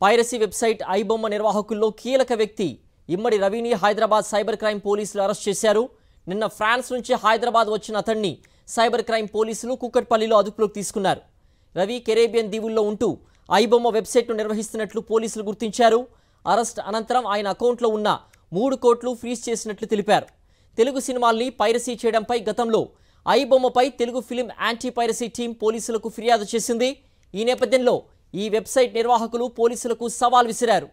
Piracy website iBomma నిర్వాహకుల్లో కీలక వ్యక్తి ఇమ్మడి రవిని హైదరాబాద్ సైబర్ క్రైమ్ పోలీసులు అరెస్ట్ చేశారు. నిన్న ఫ్రాన్స్ నుంచి హైదరాబాద్ వచ్చిన అతన్ని సైబర్ క్రైమ్ పోలీసులు కుక్కట్పల్లిలో అదుపులోకి తీసుకున్నారు. రవి కెరేబియన్ దీవుల్లో ఉంటూ ఐబొమ్మ వెబ్సైట్ను నిర్వహిస్తున్నట్లు పోలీసులు గుర్తించారు. అరెస్ట్ అనంతరం ఆయన అకౌంట్లో ఉన్న 3 కోట్లు ఫ్రీజ్ చేసినట్లు తెలిపారు. తెలుగు సినిమాల్ని పైరసీ చేయడంపై గతంలో ఐబొమ్మపై Telugu film anti piracy team పోలీసులకు ఫిర్యాదు చేసింది. ఈ నేపథ్యంలో ఈ వెబ్సైట్ నిర్వాహకులు పోలీసులకు సవాల్ విసిరారు.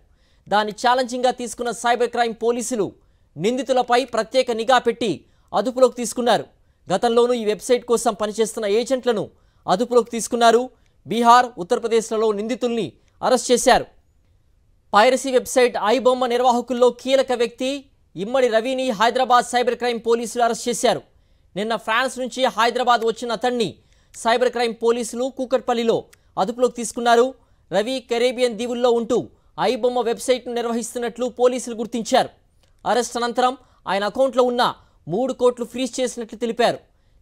దాన్ని ఛాలెంజింగ్గా తీసుకున్న సైబర్ క్రైమ్ పోలీసులు నిందితులపై ప్రత్యేక నిఘా పెట్టి అదుపులోకి తీసుకున్నారు. గతంలోనూ ఈ వెబ్సైట్ కోసం పనిచేస్తున్న ఏజెంట్లను అదుపులోకి తీసుకున్నారు. బీహార్, ఉత్తరప్రదేశ్లలో నిందితుల్ని అరెస్ట్ చేశారు. పైరసీ వెబ్సైట్ ఐబొమ్మ నిర్వాహకుల్లో కీలక వ్యక్తి ఇమ్మడి రవిని హైదరాబాద్ సైబర్ క్రైమ్ పోలీసులు అరెస్ట్ చేశారు. నిన్న ఫ్రాన్స్ నుంచి హైదరాబాద్ వచ్చిన అతన్ని సైబర్ క్రైమ్ పోలీసులు కూకట్పల్లిలో అదుపులోకి తీసుకున్నారు. రవి కెరేబియన్ దీవుల్లో ఉంటూ ఐబొమ్మ వెబ్సైట్ను నిర్వహిస్తున్నట్లు పోలీసులు గుర్తించారు. అరెస్ట్ అనంతరం ఆయన అకౌంట్లో ఉన్న 3 కోట్లు ఫ్రీజ్ చేసినట్లు తెలిపారు.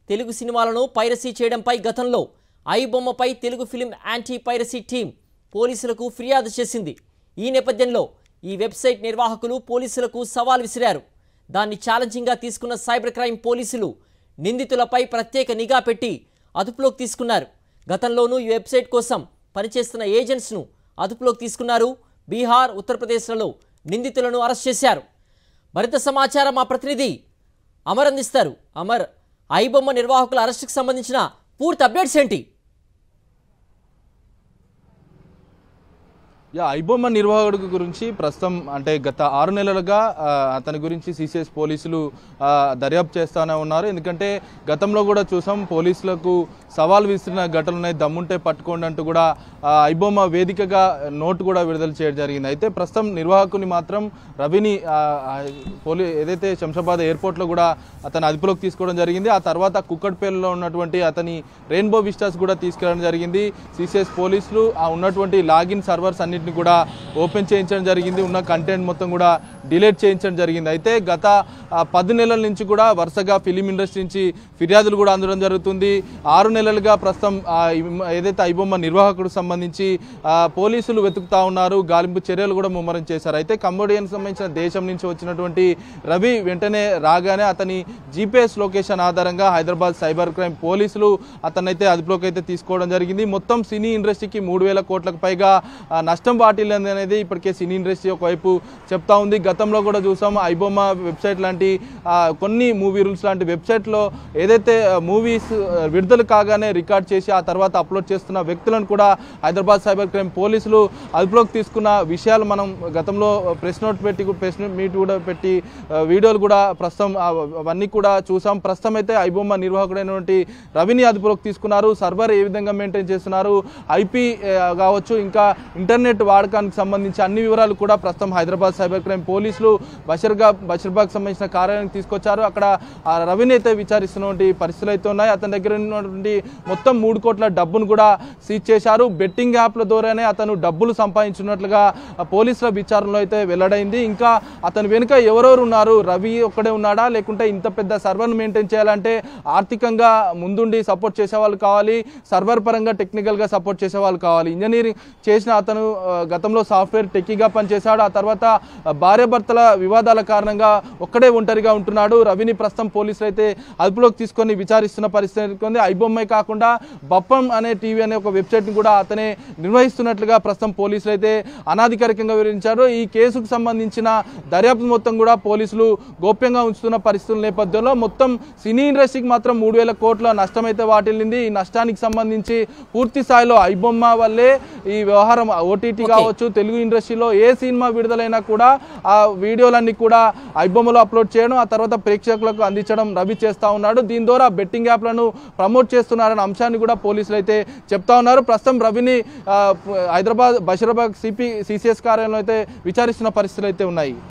తెలుగు సినిమాలను పైరసీ చేయడంపై గతంలో ఐబొమ్మపై Telugu film anti piracy team పోలీసులకు ఫిర్యాదు చేసింది. ఈ నేపథ్యంలో ఈ వెబ్సైట్ నిర్వాహకులు పోలీసులకు సవాల్ విసిరారు. దాన్ని ఛాలెంజింగ్గా తీసుకున్న సైబర్ క్రైమ్ పోలీసులు నిందితులపై ప్రత్యేక నిఘా పెట్టి అదుపులోకి తీసుకున్నారు. గతంలోనూ ఈ వెబ్సైట్ కోసం పనిచేస్తున్న ఏజెంట్స్ను అదుపులోకి తీసుకున్నారు. బీహార్, ఉత్తరప్రదేశ్లలో నిందితులను అరెస్ట్ చేశారు. మరింత సమాచారం మా ప్రతినిధి అమర్ అందిస్తారు. అమర్, ఐబొమ్మ నిర్వాహకుల అరెస్టుకు సంబంధించిన పూర్తి అప్డేట్స్ ఏంటి? ఐబొమ్మ నిర్వాహకుడి గురించి ప్రస్తుతం అంటే గత 6 నెలలుగా అతని గురించి సిసిఎస్ పోలీసులు దర్యాప్తు చేస్తూనే ఉన్నారు. ఎందుకంటే గతంలో కూడా చూసాం, పోలీసులకు సవాల్ విసిరిన ఘటనలు దమ్ముంటే పట్టుకోండి అంటూ కూడా ఐబొమ్మ వేదికగా నోటు కూడా విడుదల చేయడం జరిగింది. అయితే ప్రస్తుతం నిర్వాహకుని మాత్రం రవిని ఏదైతే శంషాబాద్ ఎయిర్పోర్ట్లో కూడా అతను అదుపులోకి తీసుకోవడం జరిగింది. ఆ తర్వాత కుక్కట్పల్లిలో ఉన్నటువంటి అతని రెయిన్బో విస్టాస్ కూడా తీసుకెళ్ళడం జరిగింది. సిసిఎస్ పోలీసులు ఆ ఉన్నటువంటి లాగిన్ సర్వర్స్ అన్నింటినీ కూడా ఓపెన్ చేయించడం జరిగింది. ఉన్న కంటెంట్ మొత్తం కూడా డిలీట్ చేయించడం జరిగింది. అయితే గత 10 నెలల నుంచి కూడా వరుసగా ఫిలిం ఇండస్ట్రీ నుంచి ఫిర్యాదులు కూడా అందడం జరుగుతుంది. 6 నెలలుగా ప్రస్తుతం ఏదైతే ఐబొమ్మ నిర్వాహకుడు సంబంధించి పోలీసులు వెతుకుతా ఉన్నారు. గాలింపు చర్యలు కూడా ముమ్మరం చేశారు. అయితే కంబోడియాకి సంబంధించిన దేశం నుంచి వచ్చినటువంటి రవి వెంటనే రాగానే అతని జీపీఎస్ లొకేషన్ ఆధారంగా హైదరాబాద్ సైబర్ క్రైమ్ పోలీసులు అతనైతే అదుపులోకి అయితే తీసుకోవడం జరిగింది. మొత్తం సినీ ఇండస్ట్రీకి 3,000 కోట్లకు పైగా నష్టం వాటిల్లింది అనేది ఇప్పటికే సినీ ఇండస్ట్రీ ఒకవైపు చెప్తా ఉంది. గతంలో కూడా చూసాం, ఐబొమ్మ వెబ్సైట్ లాంటి కొన్ని మూవీ రూల్స్ లాంటి వెబ్సైట్లో ఏదైతే మూవీస్ విడుదల కాగానే రికార్డ్ చేసి ఆ తర్వాత అప్లోడ్ చేస్తున్న వ్యక్తులను కూడా హైదరాబాద్ సైబర్ క్రైమ్ పోలీసులు అదుపులోకి తీసుకున్న విషయాలు మనం గతంలో ప్రెస్ మీట్ కూడా పెట్టి వీడియోలు కూడా ప్రస్తుతం అవన్నీ కూడా చూసాం. ప్రస్తుతం అయితే ఐబొమ్మ నిర్వాహకుడైనటువంటి రవిని అదుపులోకి తీసుకున్నారు. సర్వర్ ఏ విధంగా మెయింటైన్ చేస్తున్నారు, ఐపీ కావచ్చు, ఇంకా ఇంటర్నెట్ వాడకానికి సంబంధించి అన్ని వివరాలు కూడా ప్రస్తుతం హైదరాబాద్ సైబర్ క్రైమ్ పోలీసులు బషీర్బాగ్ సంబంధించిన కార్యాలయానికి తీసుకొచ్చారు. అక్కడ రవిని అయితే విచారిస్తున్నటువంటి పరిస్థితులు అయితే ఉన్నాయి. అతని దగ్గర ఉన్నటువంటి మొత్తం 3 కోట్ల డబ్బును కూడా సీజ్ చేశారు. బెట్టింగ్ యాప్ల ద్వారానే అతను డబ్బులు సంపాదించున్నట్లుగా పోలీసుల విచారణలో అయితే వెల్లడైంది. ఇంకా అతని వెనుక ఎవరెవరు ఉన్నారు, రవి ఒక్కడే ఉన్నాడా, లేకుంటే ఇంత పెద్ద సర్వర్ను మెయింటైన్ చేయాలంటే ఆర్థికంగా ముందుండి సపోర్ట్ చేసేవాళ్ళు కావాలి, సర్వర్ పరంగా టెక్నికల్గా సపోర్ట్ చేసేవాళ్ళు కావాలి. ఇంజనీరింగ్ చేసిన అతను గతంలో సాఫ్ట్వేర్ టెక్కీగా పనిచేశాడు. ఆ తర్వాత భార్యాభర్తల వివాదాల కారణంగా ఒక్కడే ఒంటరిగా ఉంటున్నాడు. రవిని ప్రస్తుతం పోలీసులు అయితే అదుపులోకి తీసుకొని విచారిస్తున్న పరిస్థితి ఉంది. ఐబొమ్మే కాకుండా బప్పం అనే టీవీ అనే ఒక వెబ్సైట్ని కూడా అతనే నిర్వహిస్తున్నట్లుగా ప్రస్తుతం పోలీసులు అయితే అనాధికారికంగా వివరించారు. ఈ కేసుకు సంబంధించిన దర్యాప్తు మొత్తం కూడా పోలీసులు గోప్యంగా ఉంచుతున్న పరిస్థితుల నేపథ్యంలో మొత్తం సినీ ఇండస్ట్రీకి మాత్రం 3,000 కోట్ల నష్టం అయితే వాటిల్లింది. ఈ నష్టానికి సంబంధించి పూర్తి స్థాయిలో ఐబొమ్మ వల్లే ఈ వ్యవహారం. ఓటీటీ కావచ్చు, తెలుగు ఇండస్ట్రీలో ఏ సినిమా విడుదలైనా కూడా ఆ వీడియోలన్నీ కూడా ఐబొమ్మలో అప్లోడ్ చేయడం, ఆ తర్వాత ప్రేక్షకులకు అందించడం రవి చేస్తూ ఉన్నాడు. దీని ద్వారా బెట్టింగ్ యాప్లను ప్రమోట్ చేస్తున్నారనే అంశాన్ని కూడా పోలీసులు అయితే చెప్తా ఉన్నారు. ప్రస్తుతం రవిని హైదరాబాద్ బషీర్బాగ్ సిసిఎస్ కార్యాలయంలో అయితే విచారిస్తున్న పరిస్థితులు అయితే ఉన్నాయి.